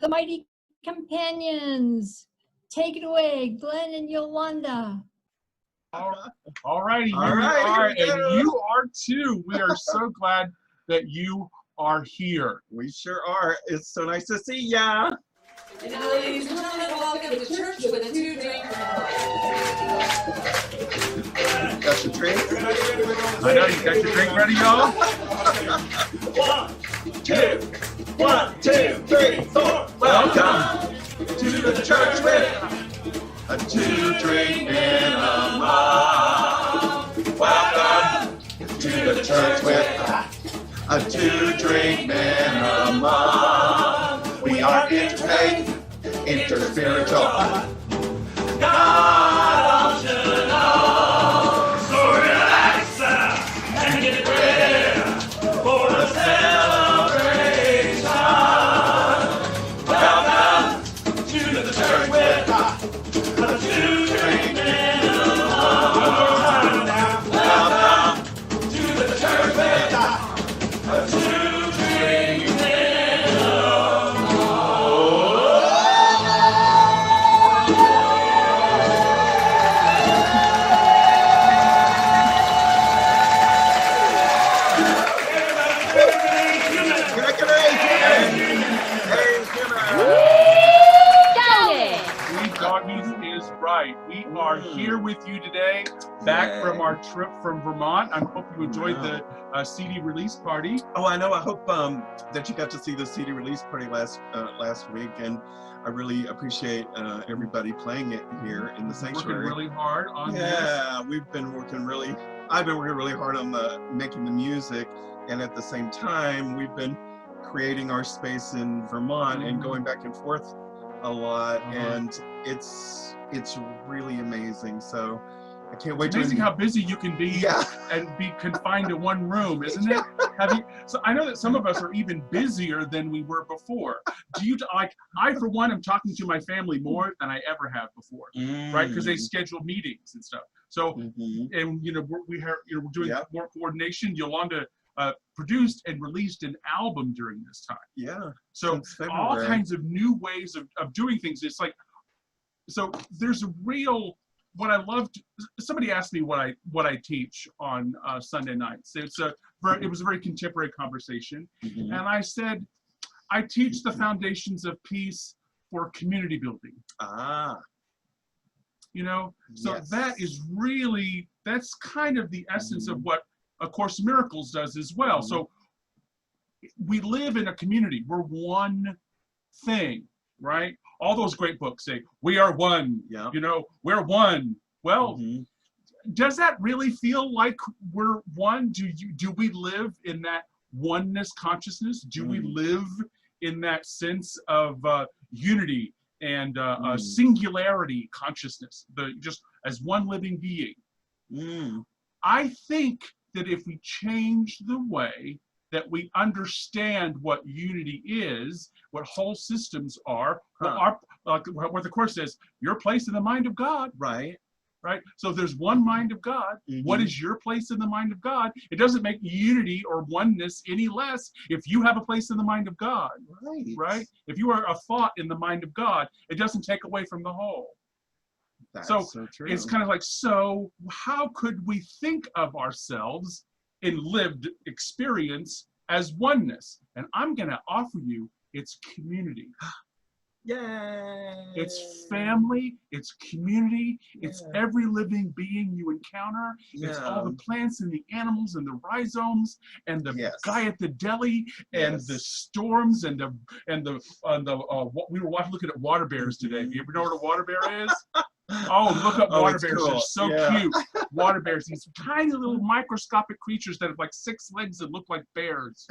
The Mighty Companions. Take it away, Glenn and Yolanda. All righty, here we are, and you are too. We are so glad that you are here. We sure are. It's so nice to see ya. And now, ladies and gentlemen, welcome to Church with a Two Drink Minimum. Got your drink? I know you got your drink ready, y'all. 1, 2, 3, 4. Welcome to the church with a two-drink minimum. Welcome to the church with a two-drink minimum. We are interfaith, interspiritual, God optional. So relax and get ready for the celebration. Welcome to the church with a two-drink minimum. Welcome to the church with a two-drink minimum. Right. We are here with you today, back from our trip from Vermont. I hope you enjoyed the CD release party. Oh, I know. I hope that you got to see the CD release party last week, and I really appreciate everybody playing it here in the sanctuary. Working really hard on this. Yeah, we've been working really. I've been working really hard on making the music, and at the same time, we've been creating our space in Vermont and going back and forth a lot, and it's really amazing. So I can't wait. It's amazing how busy you can be and be confined to one room, isn't it? So I know that some of us are even busier than we were before. Do you like? I, for one, am talking to my family more than I ever have before, right? Because they schedule meetings and stuff. So, and we're doing more coordination. Yolanda produced and released an album during this time. Yeah. So all kinds of new ways of doing things. It's like, so there's a real, what I loved, somebody asked me what I teach on Sunday nights. It was a very contemporary conversation. And I said, I teach the foundations of peace for community building. So that is really, that's kind of the essence of what A Course in Miracles does as well. So we live in a community. We're one thing, right? All those great books say, we are one, we're one. Well, does that really feel like we're one? Do we live in that oneness consciousness? Do we live in that sense of unity and singularity consciousness, just as one living being? I think that if we change the way that we understand what unity is, what whole systems are, what the Course says, your place in the mind of God. Right. So if there's one mind of God, what is your place in the mind of God? It doesn't make unity or oneness any less if you have a place in the mind of God. Right? If you are a thought in the mind of God, it doesn't take away from the whole. That's so true. It's kind of like, so how could we think of ourselves in lived experience as oneness? And I'm going to offer you its community. Yay! It's family, it's community, it's every living being you encounter, it's all the plants and the animals and the rhizomes and the guy at the deli and the storms and we were looking at water bears today. You ever know what a water bear is? Oh, look up water bears. Cool. They're so cute. Water bears, these tiny little microscopic creatures that have like 6 legs that look like bears.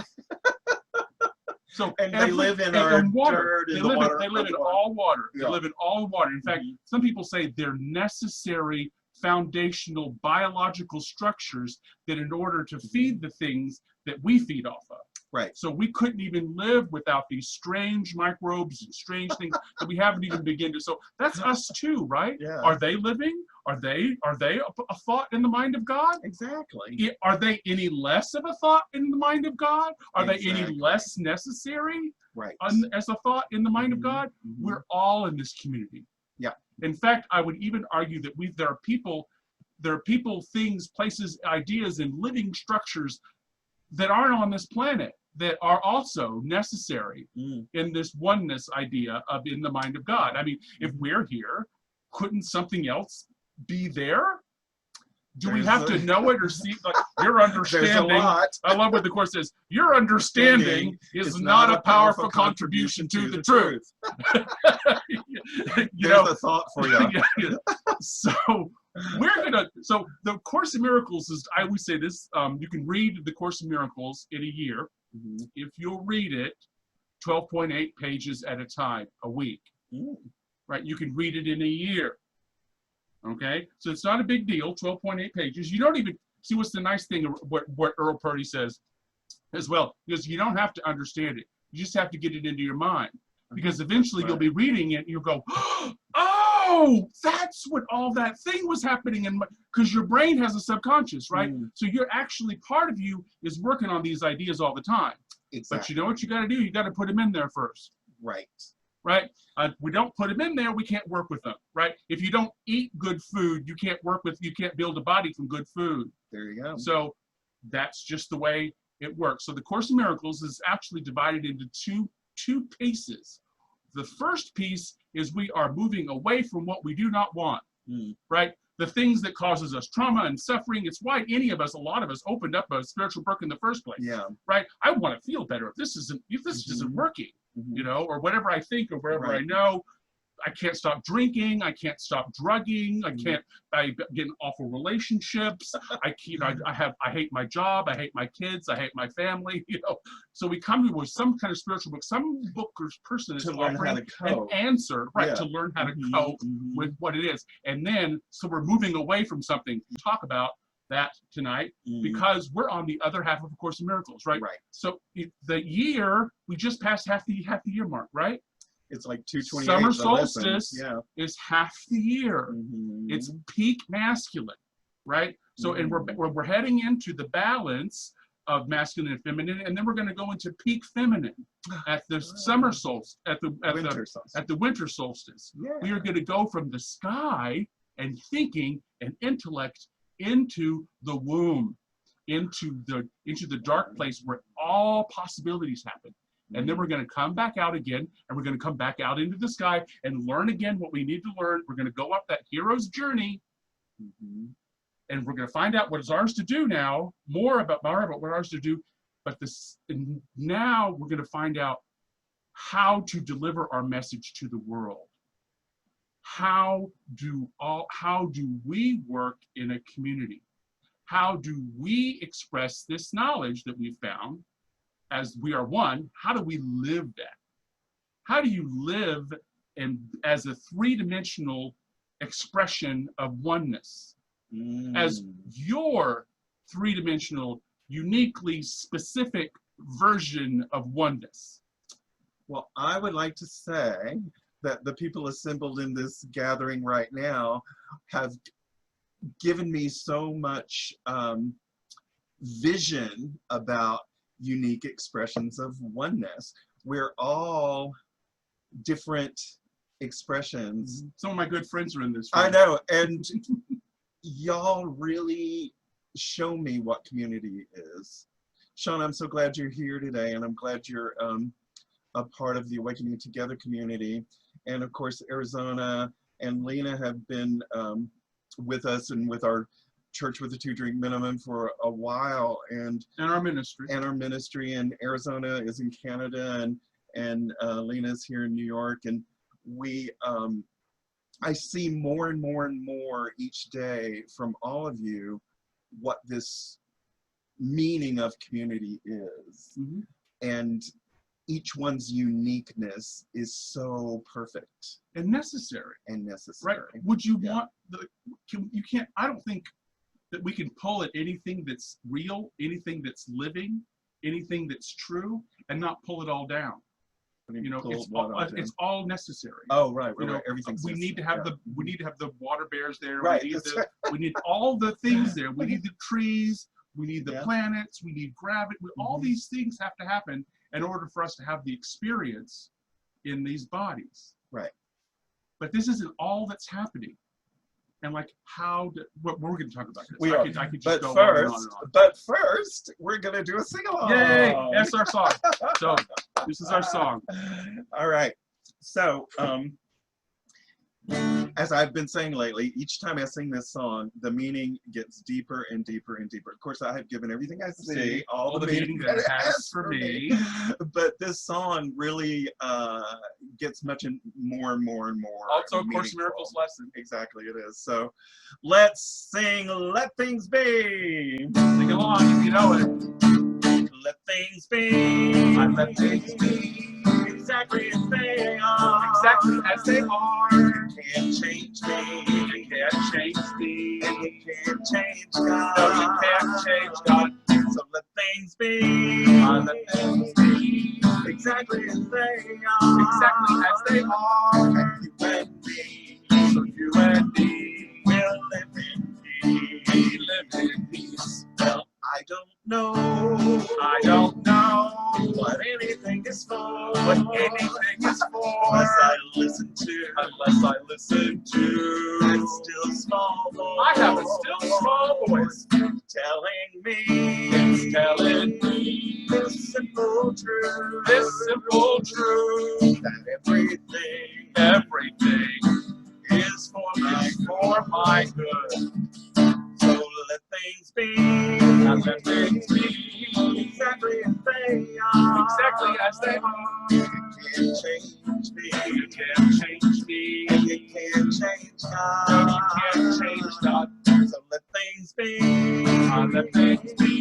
So they live in our water. They live in all water. They live in all water. In fact, some people say they're necessary foundational biological structures that in order to feed the things that we feed off of. Right. So we couldn't even live without these strange microbes and strange things that we haven't even begun to. So that's us too, right? Yeah. Are they living? Are they a thought in the mind of God? Exactly. Are they any less of a thought in the mind of God? Are they any Exactly. less necessary Right. as a thought in the mind of Mhm, God? mhm. We're all in this community. Yeah. In fact, I would even argue that there are people, things, places, ideas, and living structures that aren't on this planet that are also necessary Mm. in this oneness idea of in the mind of God. I mean, if we're here, couldn't something else be there? Do we have to know it or see? Like, your There's a understanding. lot. I love what the Course says. Your understanding is not a powerful contribution to the truth. You There's know, a thought for you. yeah. So so the Course in Miracles is, I always say this, you can read the Course in Miracles in a year Mhm. if you'll read it 12.8 pages at a time a week, Mm. right? You can read it in a year. Okay, so it's not a big deal, 12.8 pages. You don't even see what's the nice thing, what Earl Purdy says as well, because you don't have to understand it. You just have to get it into your mind, because eventually you'll be reading it and you'll go, oh, that's what all that thing was happening. And because your brain has a subconscious, right? Mm. So you're actually, part of you is working on these ideas all the time. Exactly. But you know what you got to do? You got to put them in there first. Right. Right? We don't put them in there, we can't work with them, right? If you don't eat good food, you can't build a body from good food. There you go. So that's just the way it works. So the Course in Miracles is actually divided into two pieces. The first piece is we are moving away from what we do not want, right? The things that causes us trauma and suffering. It's why a lot of us opened up a spiritual book in the first place. Yeah. Right? I want to feel better. If this isn't working, you know, or whatever I think, or wherever I know, I can't stop drinking. I can't stop drugging. I get in awful relationships. I hate my job. I hate my kids. I hate my family. You know, so we come here with some kind of spiritual book. Some book or person is To learn how offering to an cope. answer, right? Yeah. To learn how to cope with what it is, and then so we're moving away from something. We talk about that tonight because we're on the other half of A Course in Miracles, right? Right. So the year we just passed half the year mark, right? It's like 228. Summer the lesson. solstice Yeah. is half the year. Mhm. It's peak masculine, right? So and we're heading into the balance of masculine and feminine, and then we're going to go into peak feminine at the summer solstice, at the winter solstice. Yeah. We are going to go from the sky and thinking and intellect into the womb, into the dark place where all possibilities happen. And then we're going to come back out again, and we're going to come back out into the sky and learn again what we need to learn. We're going to go up that hero's journey, and we're going to find out what is ours to do now, more about what ours to do. But now we're going to find out how to deliver our message to the world. How do we work in a community? How do we express this knowledge that we found? As we are one, how do we live that? How do you live as a three-dimensional expression of oneness? As your three-dimensional, uniquely specific version of oneness? Well, I would like to say that the people assembled in this gathering right now have given me so much vision about unique expressions of oneness. We're all different expressions. Some of my good friends are in this room. I know, and y'all really show me what community is. Sean, I'm so glad you're here today, and I'm glad you're a part of the Awakening Together community. And of course, Arizona and Lena have been with us and with our Church with a 2-Drink Minimum for a while, and our ministry. And Arizona is in Canada, and Lena's here in New York, and we I see more and more and more each day from all of you what this meaning of community is, and each one's uniqueness is so perfect and necessary. Right? Would you want you can't, I don't think that we can pull at anything that's real, anything that's living, anything that's true and not pull it all down. You know, it's all necessary. Oh, right, You know, right. Everything's we need to have we need to have the water bears there. Right, We need that's right. we need all the things there. We need the trees. We need the Yeah. planets. We need gravity. All Mhm. these things have to happen in order for us to have the experience in these bodies. Right. But this isn't all that's happening. And like, we're going to talk about this. We I are. could just But go first, on and on. but first, we're gonna do a sing-along. Yay! That's our song. So this is our song. All right. So, as I've been saying lately, each time I sing this song, the meaning gets deeper and deeper and deeper. Of course, I have given everything I see, all the meaning that it has for me. But this song really gets much more and more and more. Also, of course, meaningful. Miracles lesson. Exactly, it is. So, let's sing "Let Things Be." Sing along if you know it. Let things be. I let things be Exactly as they are. exactly as they are. You can't change me. You can't change me. And you can't change God. No, you can't change God. So let things be. I let things be Exactly as they are. exactly as they are. And you and me. So you and me We'll live in we peace. live in peace. Well, I don't know. I don't know what anything is for. what anything is for Unless I listen to that still small voice. I have a still small voice telling me, it's telling me this simple truth, truth that everything is for my good. So let things be. And let things be Exactly as they are. exactly as they are. You can't change me. You can't change me. And you can't change God. No, you can't change God. So let things be. And let things be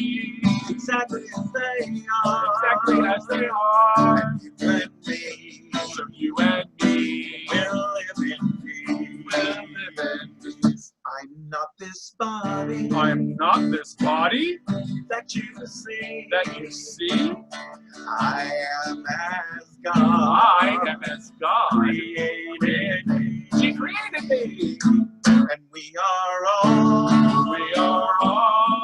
Exactly as they are. exactly as they are. And you and me. So you and me We'll live in peace. will live in peace. I'm not this body I am not this body that you see. that you see. I am as God. I am as God Created me. She created me. And we are all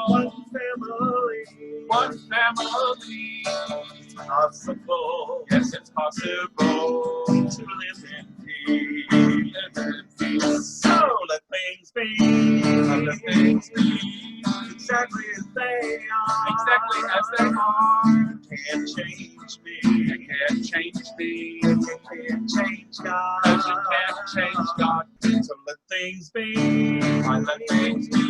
One family. one family. It's possible. Yes, it's possible To live in peace. live in peace. So let things be. Let things be Exactly as they are. exactly as they are. You can't change me. You can't change me. You can't change God. Cause you can't change God. So let things be. I let things be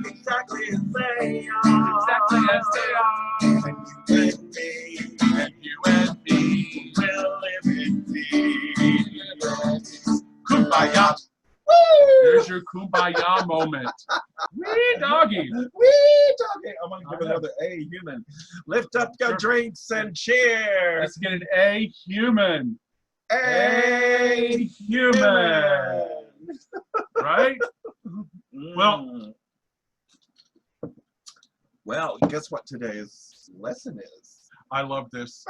Exactly as they are. exactly as they are. And you and me And you and me will live in peace. Kumbaya. Woo! Here's your kumbaya moment. Wee doggy. Wee doggy. I'm gonna give another A human. Lift up your drinks and cheer. Let's get an A human. A Human. Right? Mm. Well, guess what today's lesson is? I love this.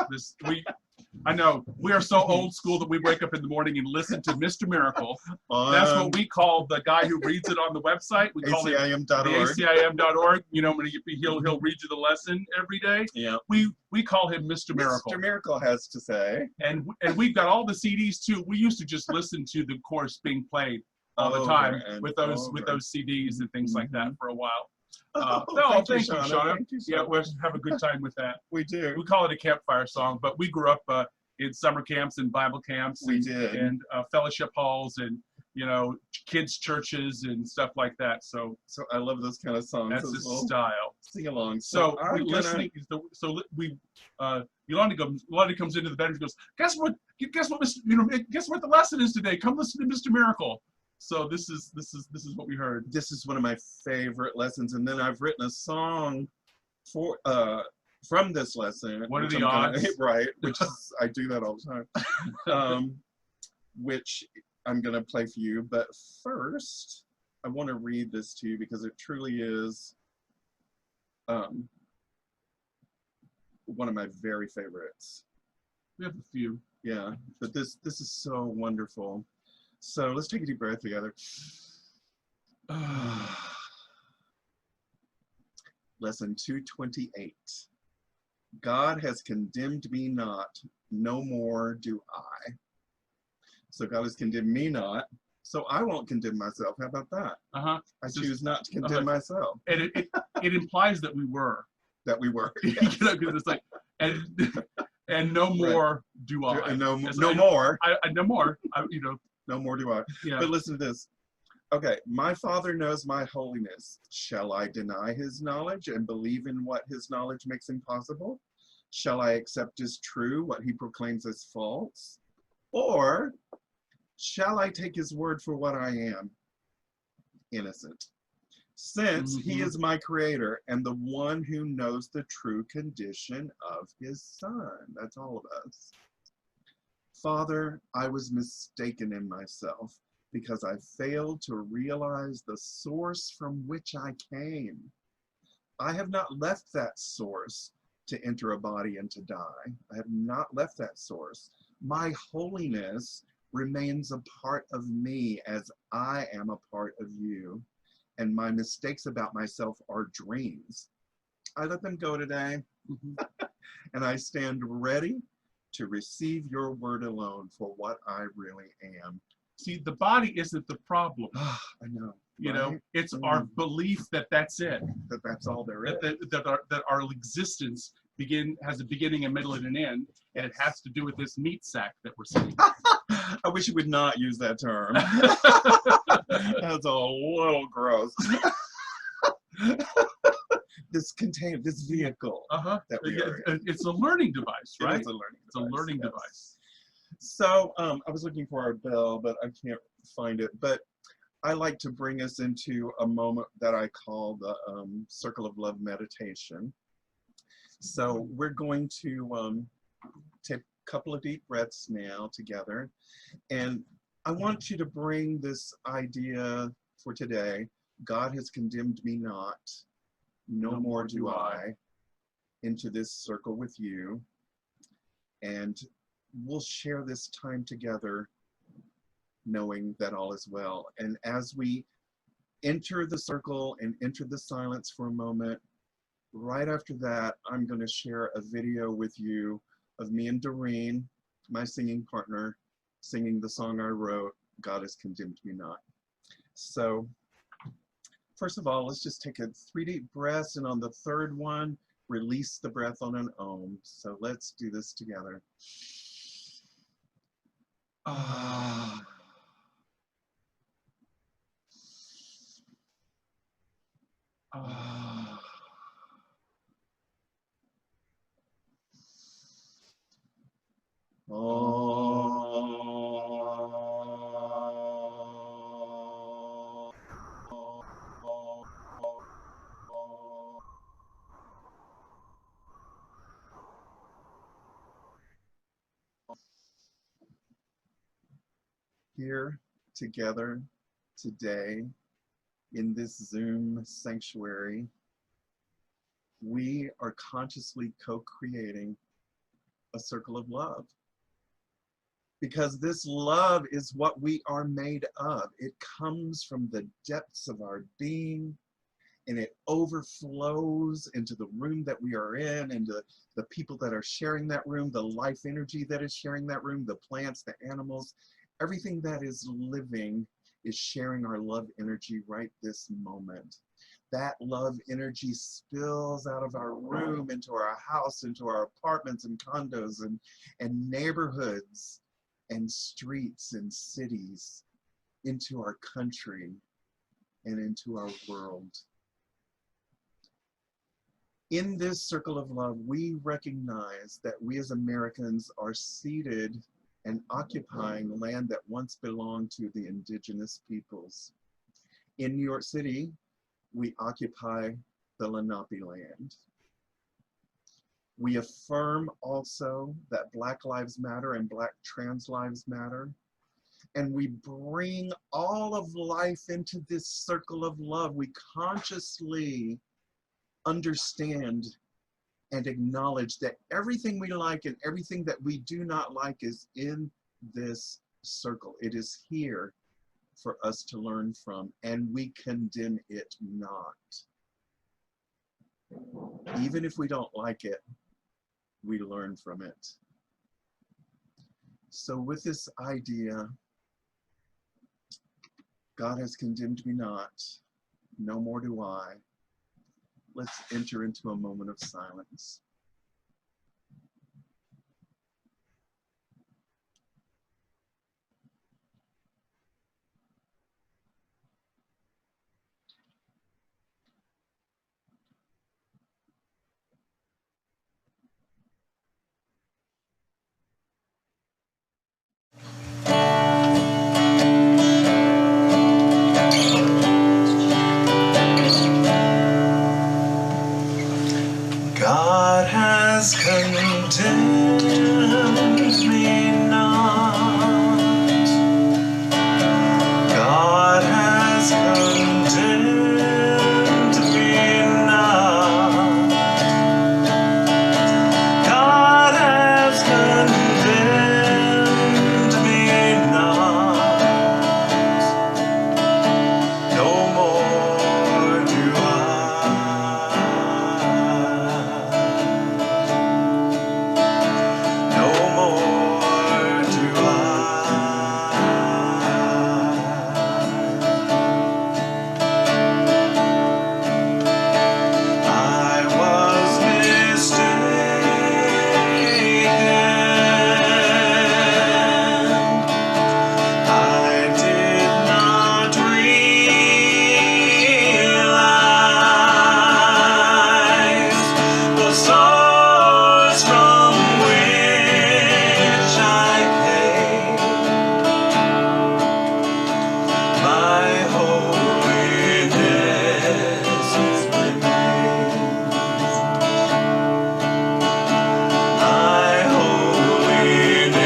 I know we are so old school that we wake up in the morning and listen to Mr. Miracle. That's what we call the guy who reads it on the website. We call him the ACIM.org. ACIM.org. You know, when he'll read you the lesson every day. Yeah. We call him Mr. Miracle. Mr. Miracle has to say. And we've got all the CDs too. We used to just listen to the course being played all the Over time and with those over. CDs and things like that for a while. Oh, No, thank you, thank you, Shauna. Thank you, Yeah, Shauna. we'll have a good time with that. We do. We call it a campfire song, but we grew up in summer camps and Bible camps We and, did. and fellowship halls and, you know, kids' churches and stuff like that. So So I love those kind of songs. that's as his well. style. Sing along. So I'm we gonna- listening. Yolanda comes into the bedroom and goes, guess what, guess what the lesson is today? Come listen to Mr. Miracle. So this is what we heard. This is one of my favorite lessons, and then I've written a song for from this lesson. What are which the I'm gonna- odds? right, which is I do that all the time. Which I'm gonna play for you, but first I want to read this to you because it truly is one of my very favorites. We have a few. Yeah, but this is so wonderful. So let's take a deep breath together. Lesson 228. God has condemned me not, no more do I. So God has condemned me not, so I won't condemn myself. How about that? Uh-huh. I Just- choose not to condemn myself. And it implies that we were. That we were. You know, because it's like, and no more do I. And no It's more. No more. You know, No more do I. yeah. But listen to this. Okay, my Father knows my holiness. Shall I deny his knowledge and believe in what his knowledge makes impossible? Shall I accept as true what he proclaims as false? Or shall I take his word for what I am? Innocent. Since he is my creator and the one who knows the true condition of his son. That's all of us. Father, I was mistaken in myself because I failed to realize the source from which I came. I have not left that source to enter a body and to die. I have not left that source. My holiness remains a part of me as I am a part of you. And my mistakes about myself are dreams. I let them go today. And I stand ready to receive your word alone for what I really am. See, the body isn't the problem. I know. You know, right? it's our belief that that's it. That's all there is. That our existence has a beginning, a middle, and an end, and it has to do with this meat sack that we're sitting. I wish you would not use that term. That's a little gross. This container, this vehicle that we are in. It's a learning device, right? It is a learning It's a learning device. So I was looking for our bell, but I can't find it. But I like to bring us into a moment that I call the Circle of Love meditation. So we're going to take a couple of deep breaths now together. And I want you to bring this idea for today, God has condemned me not, no more do I, into this circle with you. And we'll share this time together knowing that all is well. And as we enter the circle and enter the silence for a moment, right after that, I'm going to share a video with you of me and Doreen, my singing partner, singing the song I wrote, God has condemned me not. So first of all, let's just take a 3 deep breaths, and on the third one, release the breath on an Om. So let's do this together. Ah. Ah. Here together today in this Zoom sanctuary, we are consciously co-creating a circle of love. Because this love is what we are made of. It comes from the depths of our being, and it overflows into the room that we are in, and the people that are sharing that room, the life energy that is sharing that room, the plants, the animals, everything that is living is sharing our love energy right this moment. That love energy spills out of our room into our house, into our apartments and condos and neighborhoods and streets and cities, into our country and into our world. In this circle of love, we recognize that we as Americans are seated and occupying land that once belonged to the indigenous peoples. In New York City, we occupy the Lenape land. We affirm also that Black Lives Matter and Black trans lives matter. And we bring all of life into this circle of love. We consciously understand and acknowledge that everything we like and everything that we do not like is in this circle. It is here for us to learn from, and we condemn it not. Even if we don't like it, we learn from it. So with this idea, God has condemned me not, no more do I. Let's enter into a moment of silence. God has condemned me not. God has condemned me not. God has condemned me not. No more do I. No more do I. I was mistaken. I did not realize the source from which I came. My holiness remains. My holiness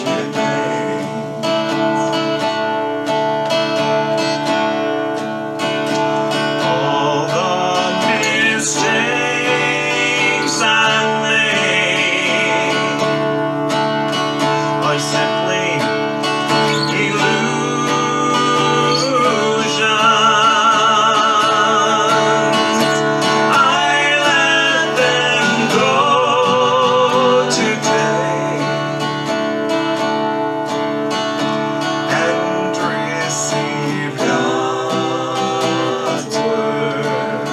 remains. All the mistakes I made are simply illusions. I let them go today and receive God's word.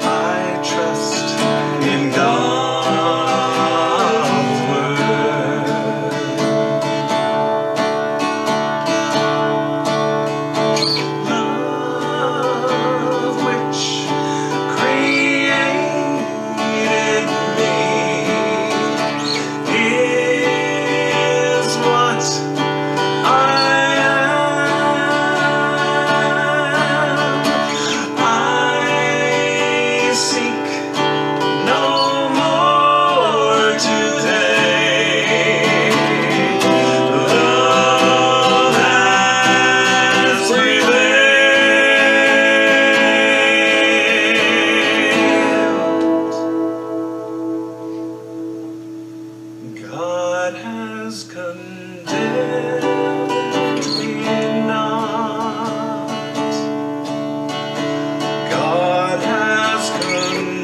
I trust in God's word. Love which created me is what I am. I seek no more today. Love has prevailed. God has condemned me not. God has condemned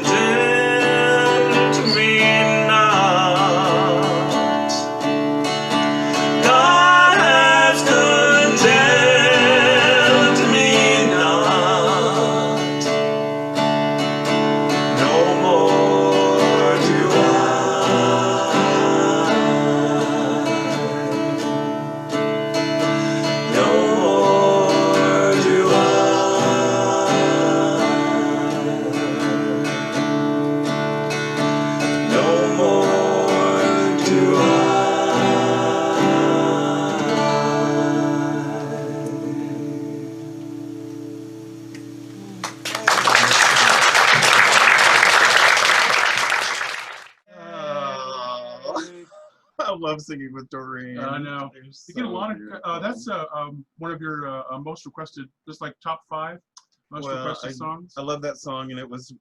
me not. God has condemned me not. No more do I. No more do I. No more do I. Oh, I love singing with Doreen. I know. They're You get a so lot of beautiful. that's one of your most requested, just like top 5. Most Well, requested songs? I love that song, and it was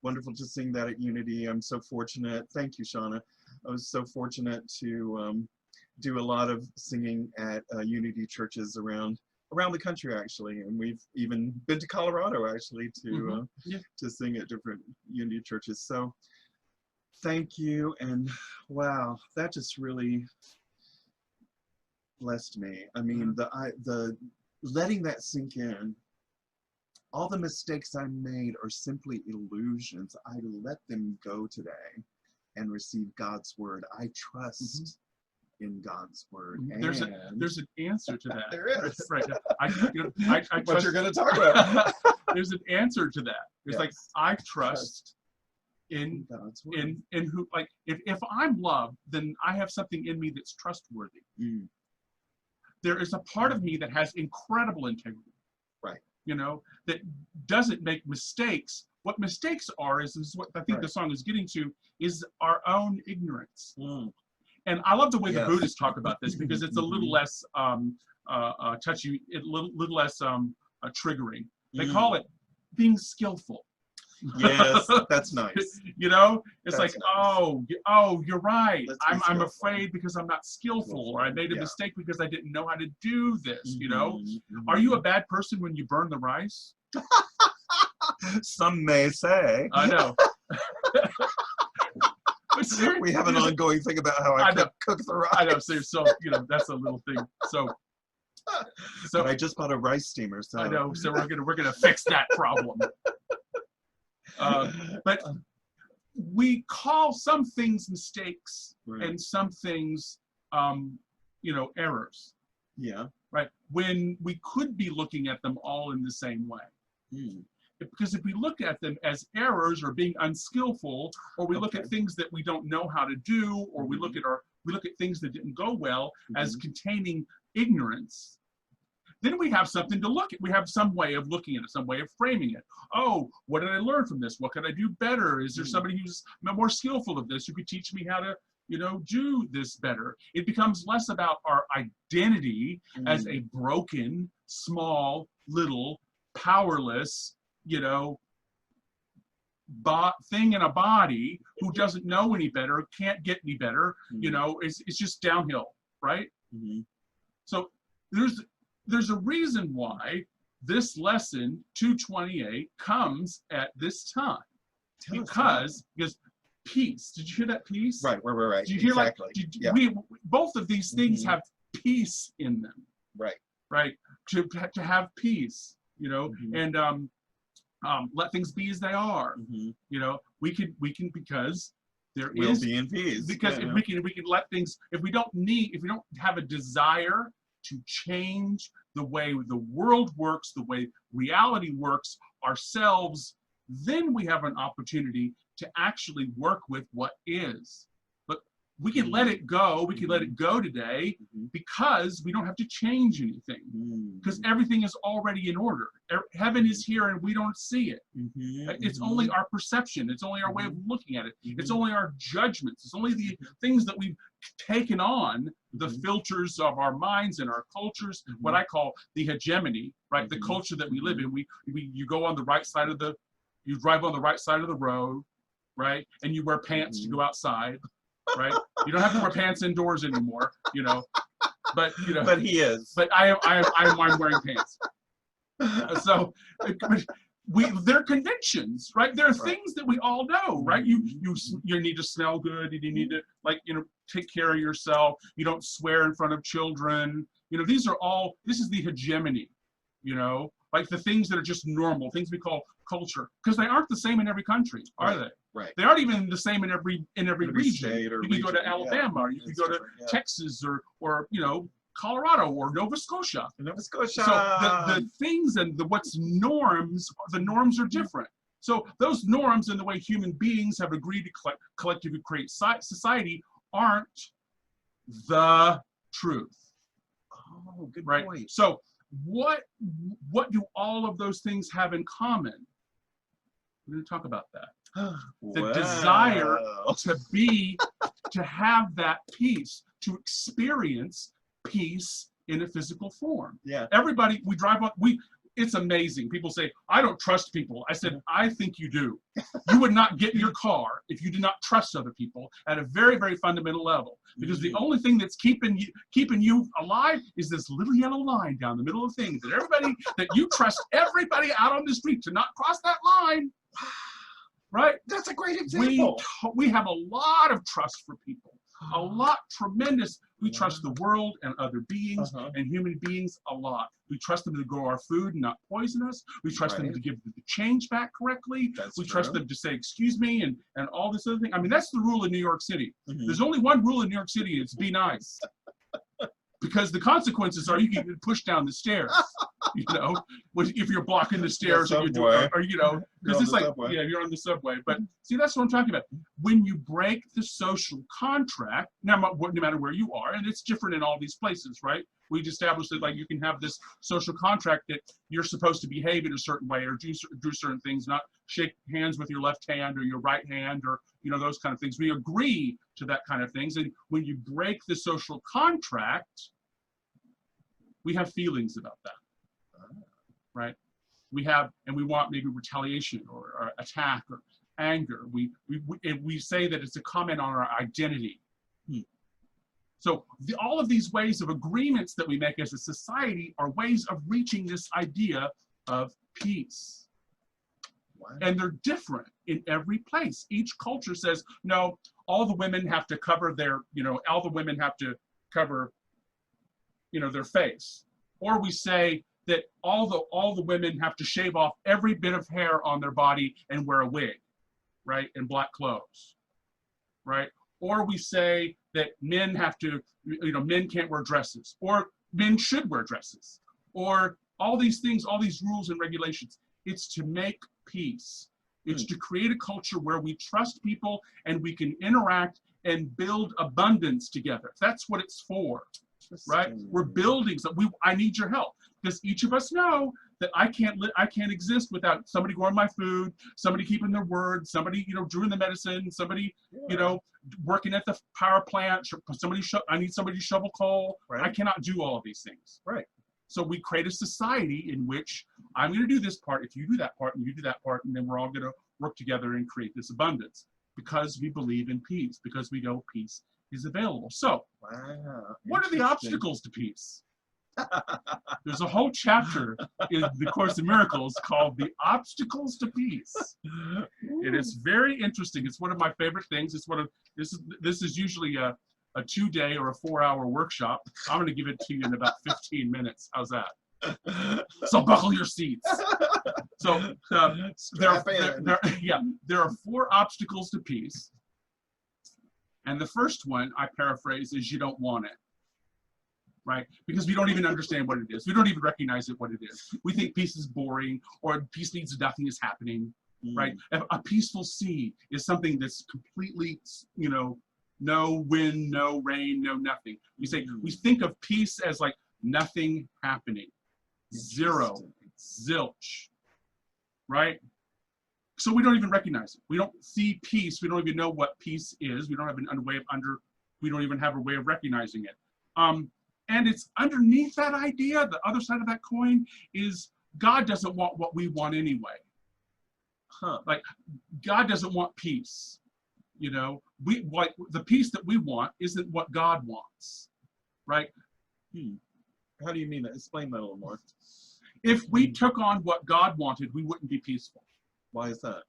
wonderful to sing that at Unity. I'm so fortunate. Thank you, Shauna. I was so fortunate to do a lot of singing at Unity churches around the country, actually, and we've even been to Colorado actually to to sing at different Unity churches. So thank you, and wow, that just really blessed me. I mean, the letting that sink in. All the mistakes I made are simply illusions. I let them go today and receive God's word. I trust in God's word. There's an answer to that. There is. Right. I What trust, you're going to talk about. there's an answer to that. It's like, Yes. I trust in God's word. in who, like, if I'm loved, then I have something in me that's trustworthy. Mm. There is a part of me that has incredible integrity. Right. You know, that doesn't make mistakes. What mistakes are is what I think the song is getting to, is our own ignorance. Mm. And I love the way the Yes. Buddhists talk about this, because it's a little less touchy, little less triggering. They call it being skillful. Yes, that's nice. You know, it's That's like, nice. oh, you're right. Let's be I'm skillful. afraid because I'm not skillful, or I made a Yeah. mistake because I didn't know how to do this. You know, Mhm. are you a bad person when you burn the rice? Some may say. I know. But seriously, We have an ongoing thing about how I I know. cook the rice. I know. So you know, that's a little thing. So But I just bought a rice steamer, so I know. So we're gonna fix that problem. But we call some things mistakes Right. and some things, you know, errors, Yeah. right? When we could be looking at them all in the same way. Mm. Because if we look at them as errors or being unskillful, or we look at Okay. things that we don't know how to do, or we look at things that didn't go well as containing ignorance, then we have something to look at. We have some way of looking at it, some way of framing it. Oh, what did I learn from this? What could I do better? Is there somebody who's more skillful of this who could teach me how to, you know, do this better? It becomes less about our identity as a broken, small, little, powerless, you know, thing in a body who doesn't know any better, can't get any better. You know, it's just downhill, right? Mhm. So there's a reason why this lesson 228 comes at this time. Tell us Because peace. Did you hear that peace? Right. Did you hear Exactly. like we both of these things have peace in them, Right. right? To have peace, you know, Mhm. and let things be as they are. Mhm. You know, we can because there We'll is be in peace. because yeah. if we can let things, if we don't have a desire to change the way the world works, the way reality works ourselves, then we have an opportunity to actually work with what is. But we can let it go. We can let it go today because we don't have to change anything, because everything is already in order. Heaven is here and we don't see it. It's only our perception. It's only our way of looking at it. It's only our judgments. It's only the things that we've taken on, the filters of our minds and our cultures, what I call the hegemony, right? The culture that we live in. You go on the right side of you drive on the right side of the road, right? And you wear pants to go outside, right? You don't have to wear pants indoors anymore, you know. But you know. But he is. But I'm wearing pants. So they're conventions, right? There are things that we all know, right? You need to smell good, and you need to, like, you know, take care of yourself. You don't swear in front of children. You know, this is the hegemony, you know, like the things that are just normal, things we call culture, because they aren't the same in every country, are they? Right. They aren't even the same in every region. state or you can go to region, Alabama, or you can go to Texas, or you know, Colorado or Nova Scotia. Nova Scotia. So the things and the norms are different. So those norms and the way human beings have agreed to collectively create society aren't the truth. Oh, good Right. point. So what do all of those things have in common? We're going to talk about that. The desire to have that peace, to experience peace in a physical form. Yeah. Everybody, we drive on, it's amazing. People say, I don't trust people. I said, I think you do. You would not get in your car if you did not trust other people at a very, very fundamental level. Because the only thing that's keeping you alive is this little yellow line down the middle of things. That you trust everybody out on the street to not cross that line. Right? That's a great example. We have a lot of trust for people. A lot, tremendous. We trust the world and other beings and human beings a lot. We trust them to grow our food and not poison us. We trust them to give the change back correctly. We trust them to say, excuse me, and all this other thing. I mean, that's the rule in New York City. There's only one rule in New York City, it's be nice. Because the consequences are you get pushed down the stairs, you know, if you're blocking the stairs or you know, because it's like, yeah, you're on the subway. But see, that's what I'm talking about. When you break the social contract, no matter where you are, and it's different in all these places, right? We've established that like you can have this social contract that you're supposed to behave in a certain way or do certain things, not shake hands with your left hand or your right hand or, you know, those kind of things. We agree to that kind of things. And when you break the social contract, we have feelings about that, right? We have, and we want maybe retaliation or attack or anger. We say that it's a comment on our identity. So all of these ways of agreements that we make as a society are ways of reaching this idea of peace. And they're different in every place. Each culture says, no, all the women have to cover their, you know, all the women have to cover, you know, their face. Or we say that all the women have to shave off every bit of hair on their body and wear a wig, right? And black clothes, right? Or we say that men have to, you know, men can't wear dresses, or men should wear dresses, or all these things, all these rules and regulations. It's to make peace. It's to create a culture where we trust people and we can interact and build abundance together. That's what it's for, right? We're building, so I need your help, because each of us know that I can't exist without somebody growing my food, somebody keeping their word, somebody, you know, doing the medicine, somebody, you know, working at the power plant, I need somebody to shovel coal. I cannot do all of these things. So we create a society in which I'm going to do this part, if you do that part, and you do that part, and then we're all going to work together and create this abundance because we believe in peace, because we know peace is available. So what are the obstacles to peace? There's a whole chapter in the Course in Miracles called The Obstacles to Peace. It is very interesting. It's one of my favorite things. This is usually a 2-day or a 4-hour workshop. I'm going to give it to you in about 15 minutes. How's that? So buckle your seats. So there are 4 obstacles to peace. And the first one, I paraphrase, is you don't want it. Right? Because we don't even understand what it is. We don't even recognize it, what it is. We think peace is boring, or peace means nothing is happening, right? A peaceful sea is something that's completely, you know, no wind, no rain, no nothing. We think of peace as like nothing happening, zero, zilch, right? So we don't even recognize it. We don't see peace. We don't even know what peace is. We don't have we don't even have a way of recognizing it. And it's underneath that idea, the other side of that coin is God doesn't want what we want anyway. Like God doesn't want peace. You know, the peace that we want isn't what God wants, right? How do you mean that? Explain that a little more. If we took on what God wanted, we wouldn't be peaceful. Why is that?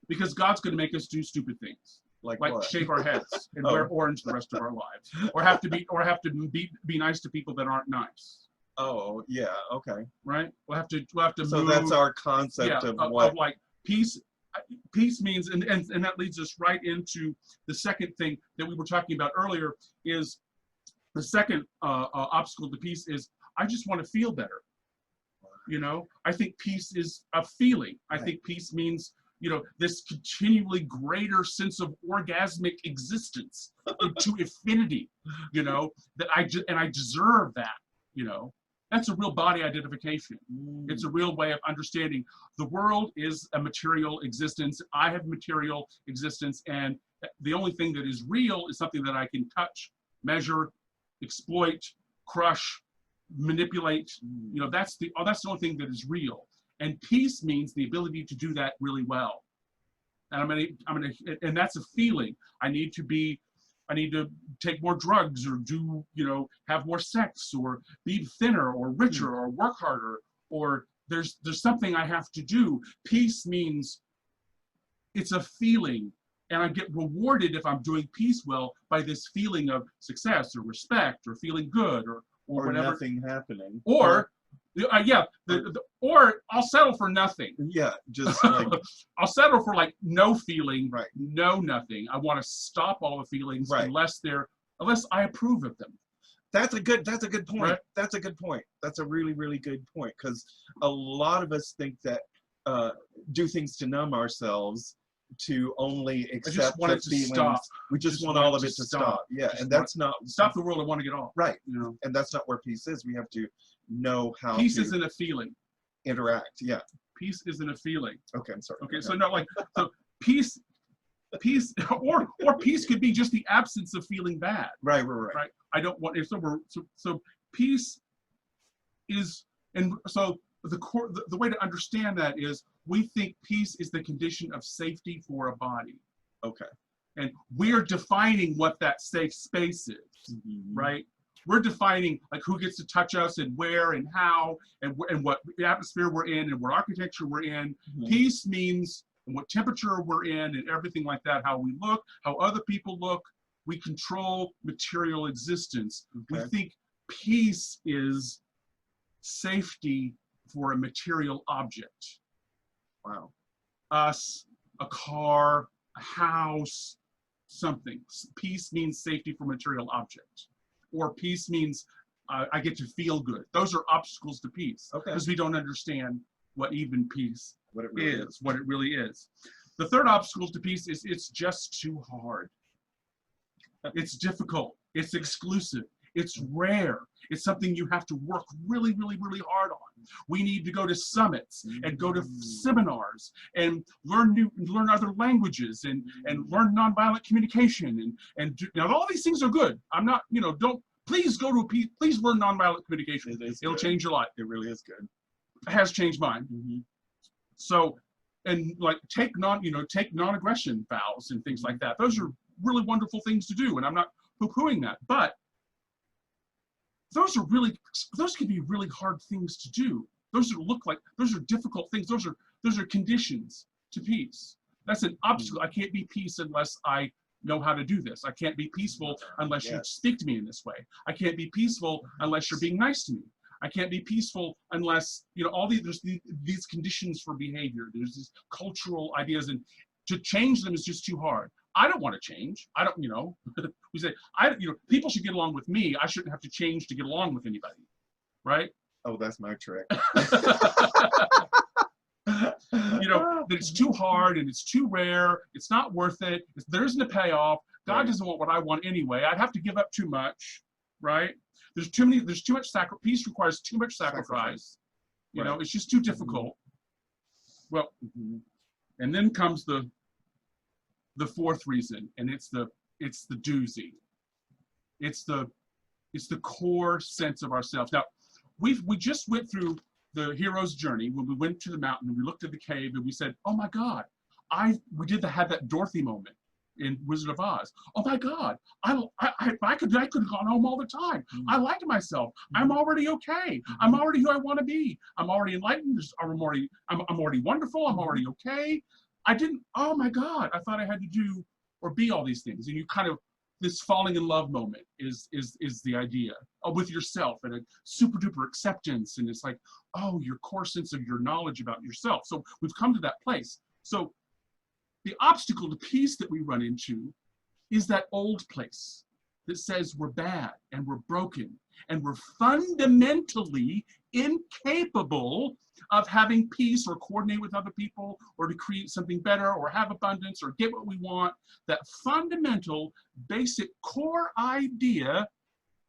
Because God's going to make us do stupid things. Like shave our heads and wear orange the rest of our lives, or have to be nice to people that aren't nice. Oh yeah, okay. Right? We'll have to. So move, that's our concept of what of like peace. Peace means, and that leads us right into the second thing that we were talking about earlier. Is the second obstacle to peace is I just want to feel better. You know, I think peace is a feeling. I think peace means, you know, this continually greater sense of orgasmic existence into infinity, you know, that I deserve that, you know. That's a real body identification. It's a real way of understanding the world is a material existence. I have material existence, and the only thing that is real is something that I can touch, measure, exploit, crush, manipulate. You know, that's the only thing that is real. And peace means the ability to do that really well. And and that's a feeling. I need to take more drugs, or do, you know, have more sex, or be thinner or richer, or work harder, or there's something I have to do. Peace means it's a feeling, and I get rewarded if I'm doing peace well by this feeling of success or respect or feeling good or whatever. Nothing happening. Or or I'll settle for nothing. Yeah, just like I'll settle for like no feeling, Right. no nothing. I want to stop all the feelings Right. unless I approve of them. that's a good point. Right. That's a good point. That's a really, really good point, because a lot of us think that do things to numb ourselves, to only accept want the it to feelings. stop. We just Just want want all it of to it to stop. stop. Yeah, Just and want- that's not Stop the world. I want to get off. right. You know, And that's not where peace is. We have to know how peace to isn't a feeling. interact. Yeah. Peace isn't a feeling. Okay, I'm sorry. Okay, so no, like, so peace, or peace could be just the absence of feeling bad. Right. Right. I don't want. So peace is, and so the way to understand that is, we think peace is the condition of safety for a body, Okay. and we're defining what that safe space is, right? We're defining like who gets to touch us and where and how and what atmosphere we're in and what architecture we're in. Mhm. Peace means and what temperature we're in and everything like that, how we look, how other people look. We control material existence. We Okay. think peace is safety for a material object. Wow. Us, a car, a house, something. Peace means safety for material object. Or peace means I get to feel good. Those are obstacles to peace. Okay. Because we don't understand what even peace What it really is, what it really is. The third obstacle to peace is it's just too hard. It's difficult. It's exclusive. It's rare. It's something you have to work really, really, really hard on. We need to go to summits and go to seminars and learn other languages and learn nonviolent communication and do, now all these things are good. I'm not, please go to please learn nonviolent communication. It'll good. change your life. It really is good. It has changed mine. Mm-hmm. So, and like take non-aggression vows and things like that. Those are really wonderful things to do, and I'm not poo-pooing that, but those can be really hard things to do. Those are difficult things. Those are conditions to peace. That's an obstacle. I can't be peace unless I know how to do this. I can't be peaceful unless you speak to me in this way. I can't be peaceful unless you're being nice to me. I can't be peaceful unless, there's these conditions for behavior. There's these cultural ideas, and to change them is just too hard. I don't want to change. I don't, we say, people should get along with me. I shouldn't have to change to get along with anybody, right? Oh, that's my trick. That it's too hard and it's too rare. It's not worth it. There isn't a payoff. God Right. doesn't want what I want anyway. I'd have to give up too much, right? There's too much sacrifice. Peace requires too much sacrifice. Right. It's just too difficult. Well, and then comes the fourth reason, and it's the doozy. It's the core sense of ourselves. Now, we just went through the hero's journey when we went to the mountain and we looked at the cave and we said, "Oh my God, had that Dorothy moment in Wizard of Oz. Oh my God, I could have gone home all the time. I liked myself. I'm already okay. I'm already who I want to be. I'm already enlightened. I'm already wonderful. I'm already okay. Oh my God, I thought I had to do or be all these things." And you kind of, this falling in love moment is the idea with yourself, and a super duper acceptance. And it's like, oh, your core sense of your knowledge about yourself. So we've come to that place. So the obstacle to peace that we run into is that old place that says we're bad and we're broken and we're fundamentally incapable of having peace or coordinate with other people or to create something better or have abundance or get what we want. That fundamental, basic core idea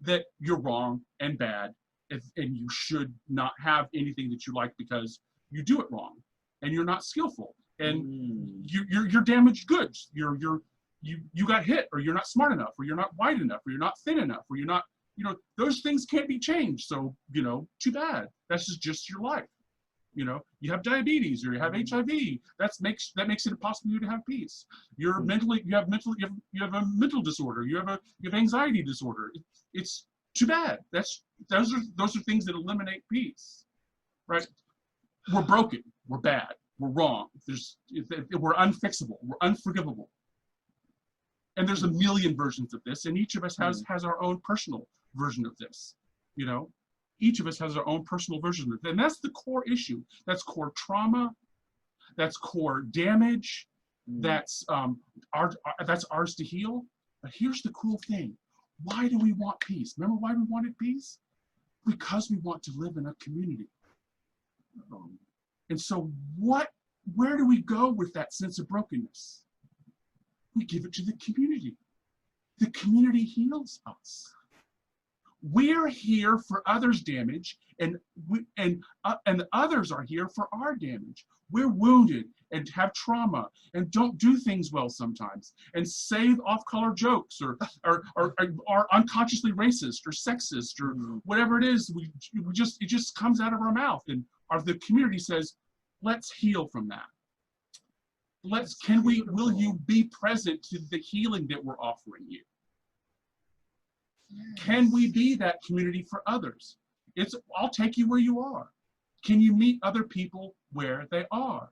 that you're wrong and bad and you should not have anything that you like because you do it wrong and you're not skillful and you're damaged goods. You got hit, or you're not smart enough, or you're not wide enough, or you're not thin enough, or you're not You know, those things can't be changed. So, you know, too bad. That's just your life. You know, you have diabetes or you have HIV. That makes it impossible for you to have peace. You're mentally, you have a mental disorder. You have anxiety disorder. It's too bad. Those are things that eliminate peace, right? We're broken. We're bad. We're wrong. We're unfixable. We're unforgivable. And there's a million versions of this, and each of us has our own personal version of this. You know, each of us has our own personal version of it, and that's the core issue. That's core trauma. That's core damage. That's ours to heal. But here's the cool thing: why do we want peace? Remember why we wanted peace? Because we want to live in a community. And so, where do we go with that sense of brokenness? We give it to the community. The community heals us. We're here for others' damage, and others are here for our damage. We're wounded and have trauma and don't do things well sometimes, and say off-color jokes or are unconsciously racist or sexist or whatever it is. It just comes out of our mouth, and the community says, let's heal from that. Will you be present to the healing that we're offering you? Yes. Can we be that community for others? I'll take you where you are. Can you meet other people where they are?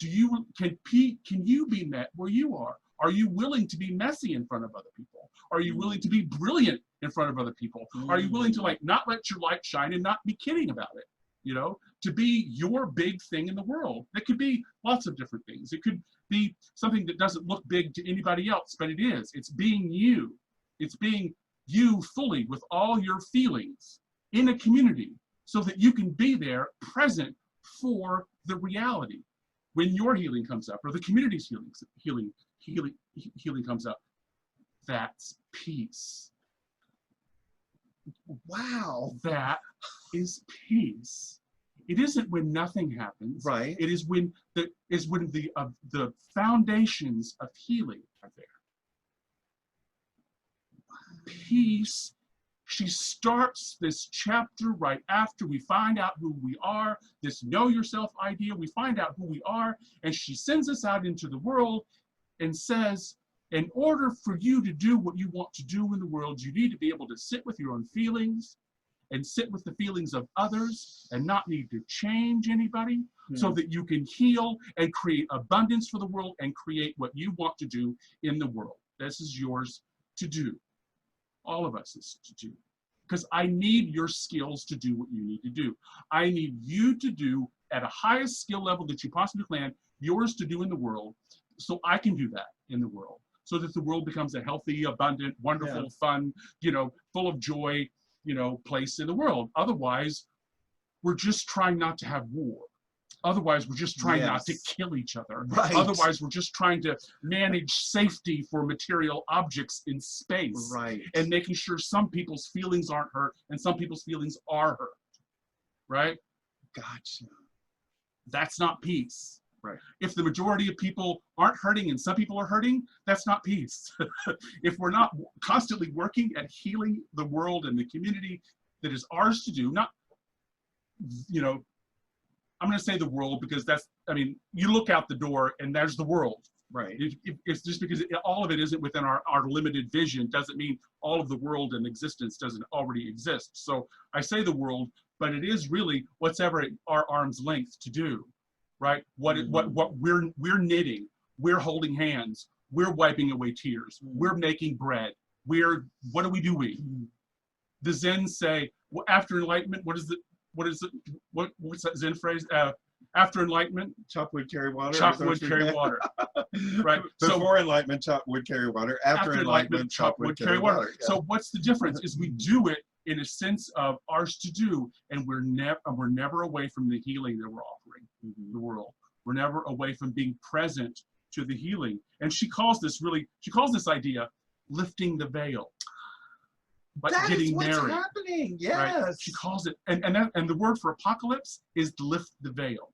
Can you be met where you are? Are you willing to be messy in front of other people? Are you willing to be brilliant in front of other people? Are you willing to not let your light shine and not be kidding about it? You know, to be your big thing in the world. It could be lots of different things. It could be something that doesn't look big to anybody else, but it is. It's being you. It's being you fully with all your feelings in a community so that you can be there present for the reality. When your healing comes up or the community's healing comes up, that's peace. Wow. That is peace. It isn't when nothing happens. Right. It is when the foundations of healing are there. Peace. She starts this chapter right after we find out who we are, this know yourself idea. We find out who we are, and she sends us out into the world and says, in order for you to do what you want to do in the world, you need to be able to sit with your own feelings and sit with the feelings of others and not need to change anybody so that you can heal and create abundance for the world and create what you want to do in the world. This is yours to do. All of us is to do. Because I need your skills to do what you need to do. I need you to do at a highest skill level that you possibly can, yours to do in the world, so I can do that in the world. So that the world becomes a healthy, abundant, wonderful, fun, full of joy, place in the world. Otherwise, we're just trying not to have war. Otherwise, we're just trying not to kill each other. Right. Otherwise, we're just trying to manage safety for material objects in space. Right. And making sure some people's feelings aren't hurt and some people's feelings are hurt. Right? Gotcha. That's not peace. Right. If the majority of people aren't hurting and some people are hurting, that's not peace. If we're not constantly working at healing the world and the community that is ours to do, not, I'm going to say the world because you look out the door and there's the world. Right. It's just because all of it isn't within our limited vision doesn't mean all of the world and existence doesn't already exist. So I say the world, but it is really what's ever at our arm's length to do. Right? What we're knitting, we're holding hands, we're wiping away tears, we're making bread. What are we doing? The Zen say, after enlightenment, what's that Zen phrase? After enlightenment, chop wood, carry water. Chop wood, carry water. Right. Before enlightenment, chop wood, carry water. After enlightenment, chop wood, carry water. Yeah. So what's the difference? Is we do it in a sense of ours to do, and we're never away from the healing that we're offering the world. We're never away from being present to the healing. And she calls this idea lifting the veil. Like that getting is what's married. Happening. Yes. Right? She calls it, and the word for apocalypse is to lift the veil.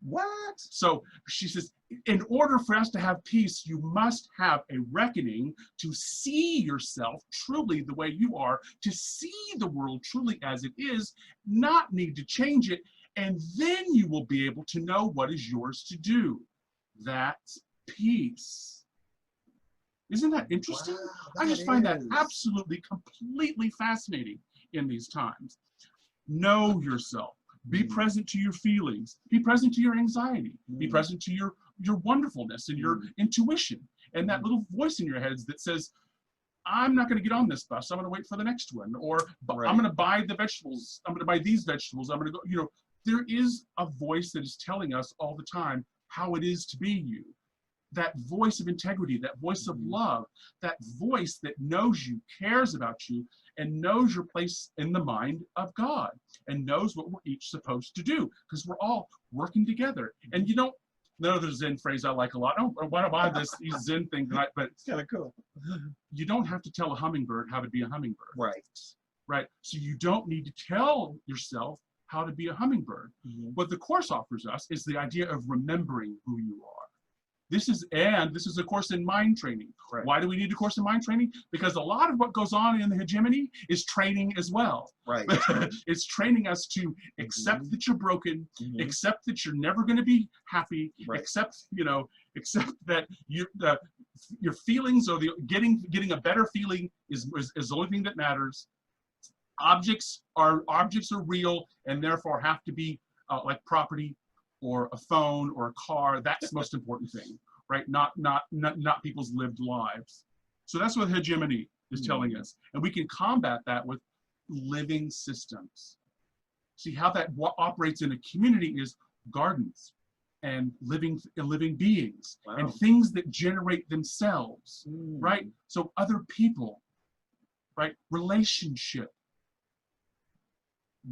What? So she says, in order for us to have peace, you must have a reckoning to see yourself truly the way you are, to see the world truly as it is, not need to change it, and then you will be able to know what is yours to do. That's peace. Isn't that interesting? Wow, I just find that is. absolutely, completely fascinating in these times. Know yourself. Be present to your feelings. Be present to your anxiety. Be present to your wonderfulness and your intuition and that little voice in your head that says, I'm not going to get on this bus. I'm going to wait for the next one. Or Right. I'm going to buy the vegetables. I'm going to buy these vegetables. I'm going to go, there is a voice that is telling us all the time how it is to be you. That voice of integrity, that voice of love, that voice that knows you, cares about you, and knows your place in the mind of God, and knows what we're each supposed to do, because we're all working together. And another Zen phrase I like a lot. Oh, why don't I this Zen thing tonight? But It's kind of cool. you don't have to tell a hummingbird how to be a hummingbird. Right. Right. So you don't need to tell yourself how to be a hummingbird. What the Course offers us is the idea of remembering who you are. This is a course in mind training. Right. Why do we need a course in mind training? Because a lot of what goes on in the hegemony is training as well. Right. It's training us to accept that you're broken, accept that you're never going to be happy, Right. accept that your feelings or getting a better feeling is the only thing that matters. Objects are real and therefore have to be like property or a phone or a car. That's the most important thing, right? Not people's lived lives. So that's what hegemony is telling us. And we can combat that with living systems. See how that operates in a community is gardens and living beings. Wow. And things that generate themselves, right? So other people, right? Relationship.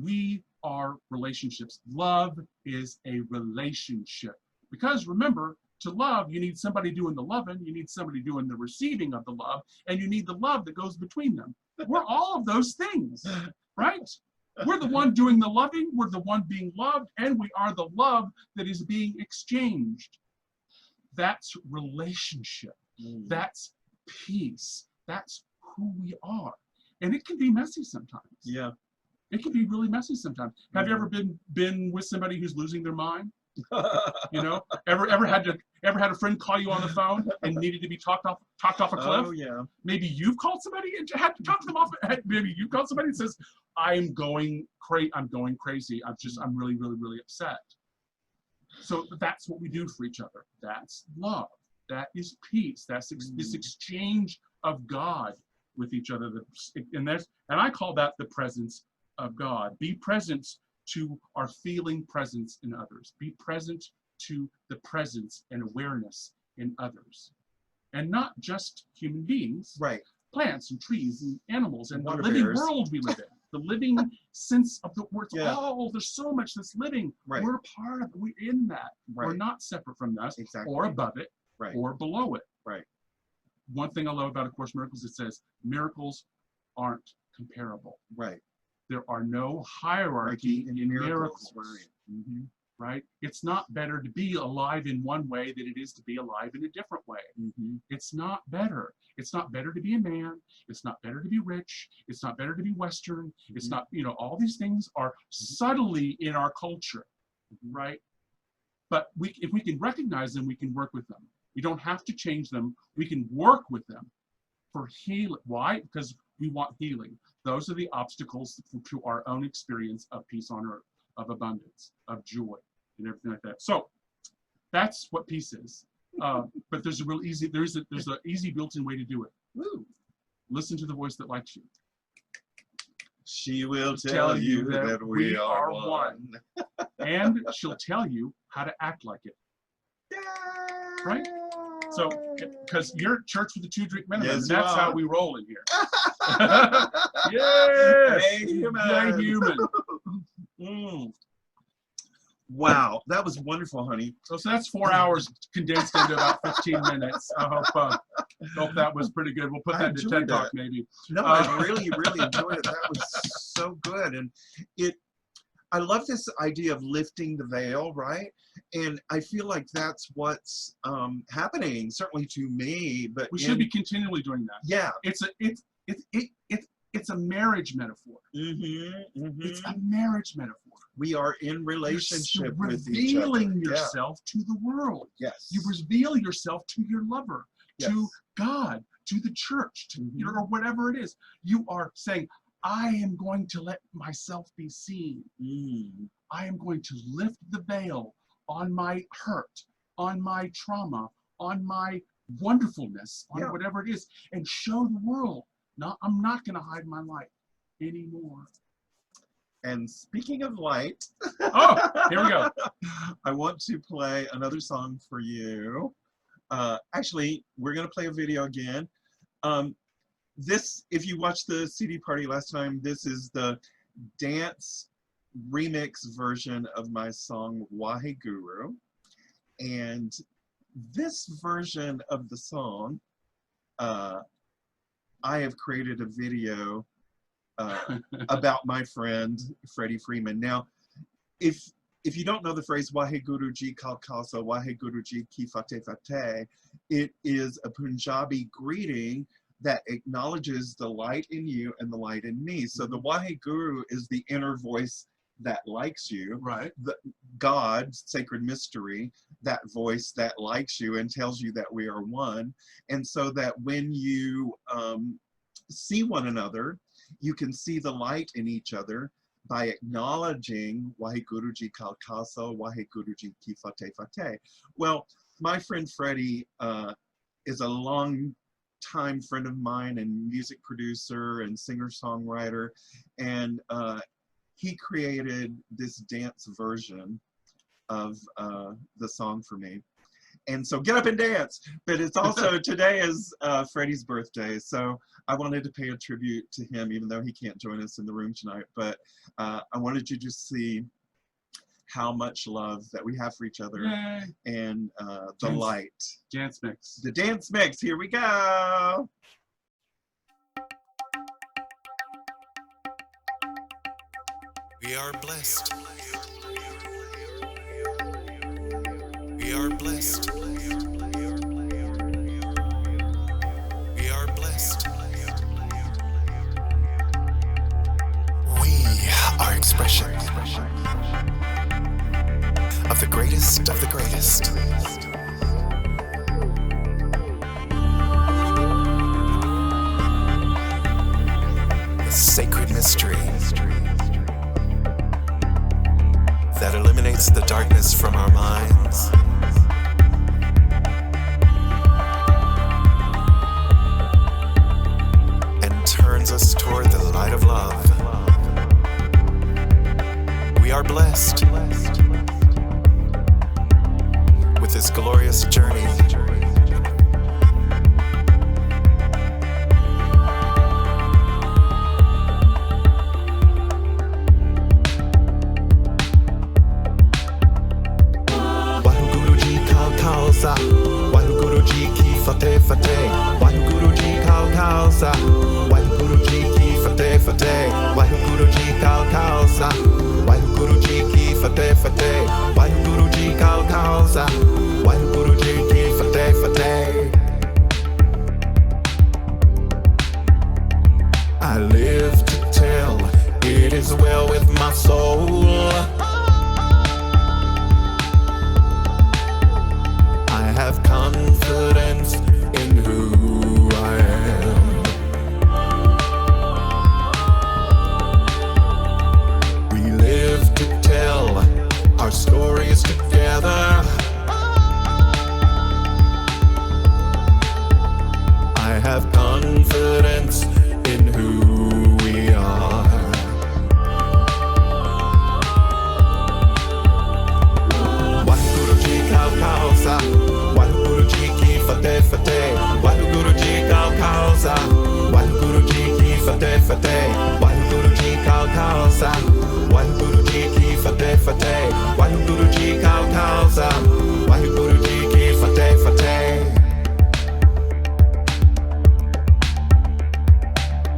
We are relationships. Love is a relationship. Because remember, to love, you need somebody doing the loving, you need somebody doing the receiving of the love, and you need the love that goes between them. We're all of those things, right? We're the one doing the loving, we're the one being loved, and we are the love that is being exchanged. That's relationship. That's peace. That's who we are. And it can be messy sometimes. Yeah. It can be really messy sometimes. Have you ever been with somebody who's losing their mind? Ever had a friend call you on the phone and needed to be talked off a cliff? Oh yeah. Maybe you've called somebody and had to talk to them off. Maybe you called somebody and says, I'm going crazy. I'm really, really, really upset. So that's what we do for each other. That's love. That is peace. That's this exchange of God with each other. And I call that the presence of God. Be present to our feeling presence in others. Be present to the presence and awareness in others. And not just human beings, Right. plants and trees and animals and the Water living bears. world we live in. The living sense of the word. Yeah. Oh, there's so much that's living. Right. We're part of it. We're in that. Right. We're not separate from that Exactly. or above it Right. or below it. Right. One thing I love about A Course in Miracles, it says miracles aren't comparable. Right. There are no hierarchy in miracles. Right. Right? It's not better to be alive in one way than it is to be alive in a different way. It's not better. It's not better to be a man. It's not better to be rich. It's not better to be Western. It's not, all these things are subtly in our culture, right? But if we can recognize them, we can work with them. We don't have to change them. We can work with them for healing. Why? Because we want healing. Those are the obstacles to our own experience of peace on earth, of abundance, of joy, and everything like that. So that's what peace is. But there's an easy built-in way to do it. Woo. Listen to the voice that likes you. She will tell you that we are one. And she'll tell you how to act like it. Right? So, because you're church with the 2 drink minimum, Yes, and you that's how are. we roll in here. Yes! Hey, human. Hey, human. Wow, that was wonderful, honey. So that's 4 hours condensed into about 15 minutes. I hope that was pretty good. We'll put I that into enjoyed TED Talk that. maybe. No, I really, really enjoyed it. That was so good, and I love this idea of lifting the veil, right? And I feel like that's what's happening, certainly to me. But We should be continually doing that. Yeah. It's a marriage metaphor. It's a marriage metaphor. We are in relationship You're with each other. revealing yourself to the world. Yes. You reveal yourself to your lover, Yes. to God, to the church, to or whatever it is. You are saying, I am going to let myself be seen. I am going to lift the veil on my hurt, on my trauma, on my wonderfulness, on whatever it is, and show the world. I'm not going to hide my light anymore. And speaking of light, Oh, here we go. I want to play another song for you. Actually, we're going to play a video again. This, if you watched the CD party last time, this is the dance remix version of my song Waheguru. And this version of the song, I have created a video about my friend Freddie Freeman. Now, if you don't know the phrase Waheguru Ji Kal Khalsa, Waheguru Ji Ki Fateh Fateh, it is a Punjabi greeting that acknowledges the light in you and the light in me. So the Waheguru is the inner voice that likes you. Right. The God, sacred mystery, that voice that likes you and tells you that we are one. And so that when you see one another, you can see the light in each other by acknowledging Waheguru Ji Kal Khalsa, Waheguru Ji Ki Fateh Fateh. Well, my friend Freddie is a long-time friend of mine and music producer and singer-songwriter, and he created this dance version of the song for me. And so get up and dance. But it's also, today is Freddie's birthday, so I wanted to pay a tribute to him, even though he can't join us in the room tonight. But I wanted you to see how much love that we have for each other. Yay. And the light. Dance mix. The dance mix, here we go. We are blessed. We are blessed. We are blessed. We are expression of the greatest of the greatest. The sacred mystery that eliminates the darkness from our minds. And turns us toward the light of love. We are blessed with this glorious journey. Waheguru Ji Ki Fateh Fateh. Waheguru Ji Kal Khalsa. Waheguru Ji Ki Fateh Fateh. Waheguru Ji Kal Khalsa. Waheguru Ji Ki Fateh Fateh. Waheguru Ji Kal Khalsa. Waheguru Ji Ki Fateh Fateh. I live to tell it is well with my soul. Have confidence in who I am. We live to tell our stories together. I have confidence in who we are. Waheguru Ji Kal Khalsa. Waheguru Ji Ki Fateh Fateh. Waheguru Ji Kal Khalsa. Waheguru Ji Ki Fateh Fateh. Waheguru Ji Kal Khalsa. Waheguru Ji Ki Fateh Fateh. Waheguru Ji Kal Khalsa. Waheguru Ji Ki Fateh Fateh.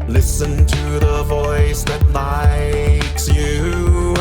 Listen to the voice that likes you.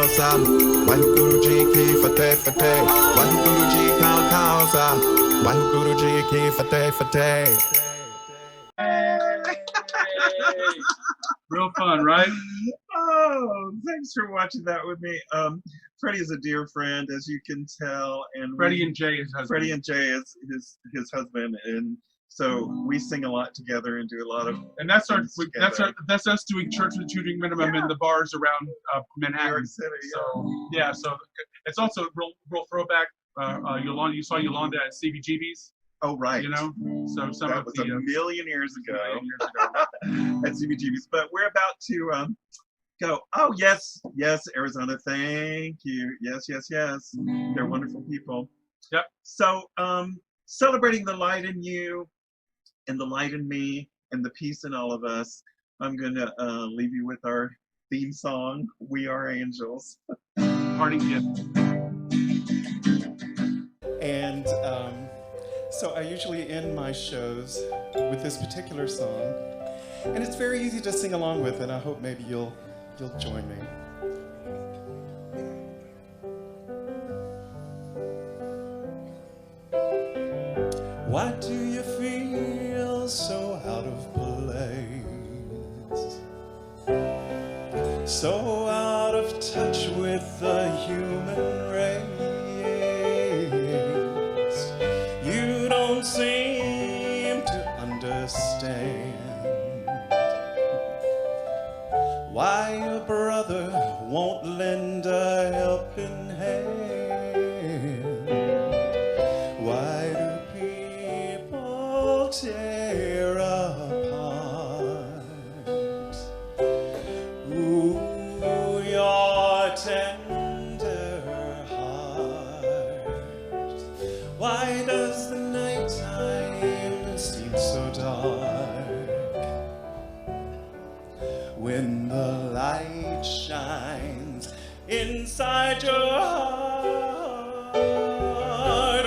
causa. Wahuguru ki fate fate. Wahuguru kau causa. Wahuguru ki fate fate. Real fun, right? Oh, thanks for watching that with me. Freddie is a dear friend, as you can tell, and Freddie and Jay is husband. Freddie and Jay is his husband, and so we sing a lot together and do a lot of And that's our things that's together. that's us doing church with tuning minimum in the bars around New Manhattan. York City. So yeah, so it's also a real throwback. Yolanda, you saw Yolanda at CBGB's, Oh, right. you know. So some That of was the a million years ago years ago. at CBGB's. But we're about to go. Oh, yes, Arizona. Thank you. Yes. They're wonderful people. Yep. So, celebrating the light in you and the light in me and the peace in all of us, I'm going to leave you with our theme song, We Are Angels. Parting gift. And so I usually end my shows with this particular song, and it's very easy to sing along with, and I hope maybe you'll join me. Why do you feel so out of place? So out of touch with the human race? You don't seem to understand why a brother won't lend a helping hand. Why do people tear apart? Ooh, your tender heart. Why does the nighttime seem so dark when the light shines inside your heart?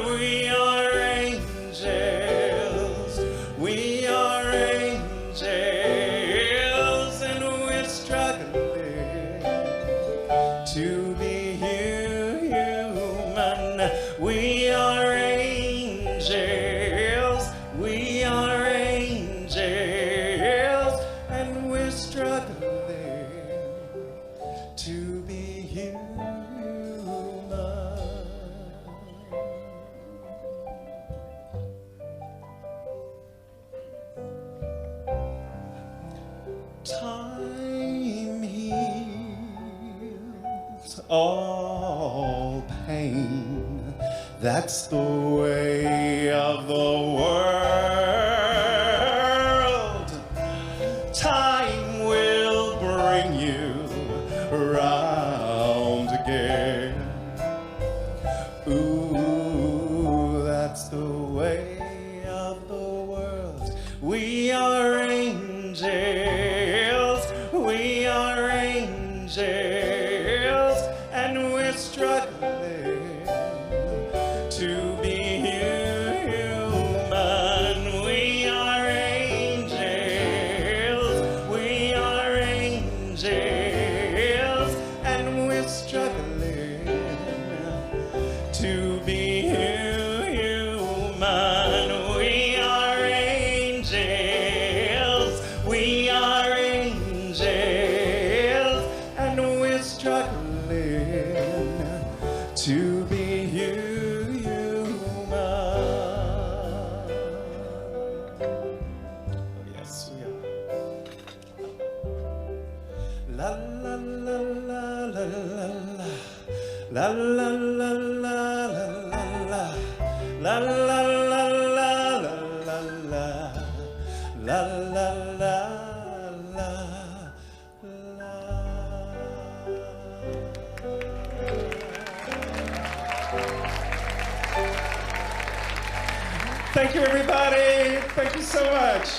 We are angels, we are angels, and we're struggling to be human. We are angels, we are angels, and we're struggling to be human. Time heals all pain. That's the way of the world. Time will bring you round again. Ooh, that's the way of the world. We are angels, we are angels, and we're struggling to be human. We are angels, we are angels, and we're struggling to be human. We are angels, we are angels, and we're struggling to be human. Oh, yes, we are. La la la la la la la la la la la la la la la la la la la. Thank you, everybody. Thank you so much.